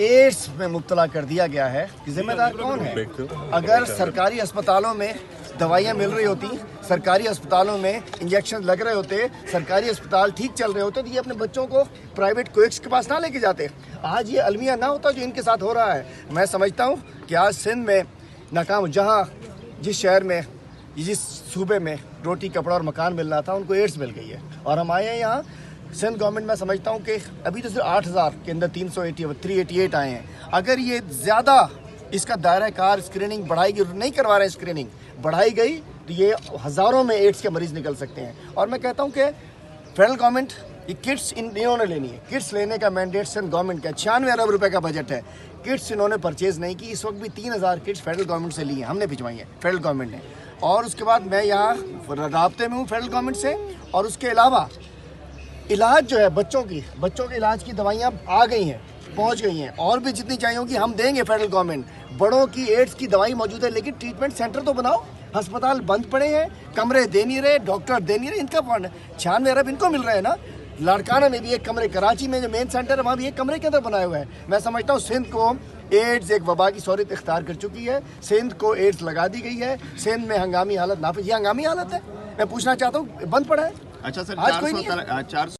Ads में मुब्तला कर दिया गया है कि जिम्मेदार कौन है? अगर सरकारी अस्पतालों में दवाइयाँ मिल रही होती, सरकारी अस्पतालों में इंजेक्शन लग रहे होते, सरकारी अस्पताल ठीक चल रहे होते, तो ये अपने बच्चों को प्राइवेट कोएक्स के पास ना लेके जाते। आज ये अलमिया ना होता जो इनके साथ हो रहा है। मैं समझता हूँ कि आज सिंध में नाकाम, जहाँ जिस शहर में, जिस सूबे में रोटी कपड़ा और मकान मिलना था, उनको एड्स मिल गई है। और हम आए हैं यहाँ सिंध गवर्नमेंट, मैं समझता हूँ कि अभी तो सिर्फ 8000 के अंदर 388 आए हैं। अगर ये ज़्यादा इसका दायरा कार स्क्रीनिंग बढ़ाएगी, नहीं करवा रहे हैं स्क्रीनिंग, बढ़ाई गई तो ये हज़ारों में एड्स के मरीज़ निकल सकते हैं। और मैं कहता हूँ कि फेडरल गवर्नमेंट ये किट्स इन्होंने लेनी है। किट्स लेने का मैंडेट सिंध गवर्नमेंट का 96 अरब रुपए का बजट है। किट्स इन्होंने परचेज़ नहीं की। इस वक्त भी 3000 किट्स फेडरल गवर्नमेंट से ली हैं, हमने भिजवाई हैं फेडरल गवर्नमेंट ने। और उसके बाद मैं यहाँ राब्ते में हूँ फेडरल गवर्नमेंट से। और उसके अलावा इलाज जो है बच्चों के इलाज की दवाइयाँ आ गई हैं, पहुँच गई हैं, और भी जितनी चाहिए होगी हम देंगे फेडरल गवर्नमेंट। बड़ों की एड्स की दवाई मौजूद है, लेकिन ट्रीटमेंट सेंटर तो बनाओ। अस्पताल बंद पड़े हैं, कमरे दे नहीं रहे, डॉक्टर दे नहीं रहे, इनका फंड 96 अरब इनको मिल रहे हैं ना। लाड़काना में भी एक कमरे, कराची में जो मेन सेंटर है वहाँ भी एक कमरे के अंदर बनाए हुए हैं। मैं समझता हूँ सिंध को एड्स एक वबा की शौहरत इख्तियार कर चुकी है। सिंध को एड्स लगा दी गई है। सिंध में हंगामी हालत नाफिज, ये हंगामी हालत है। मैं पूछना चाहता हूँ बंद पड़ा है। अच्छा सर, आज कोई नहीं है। 400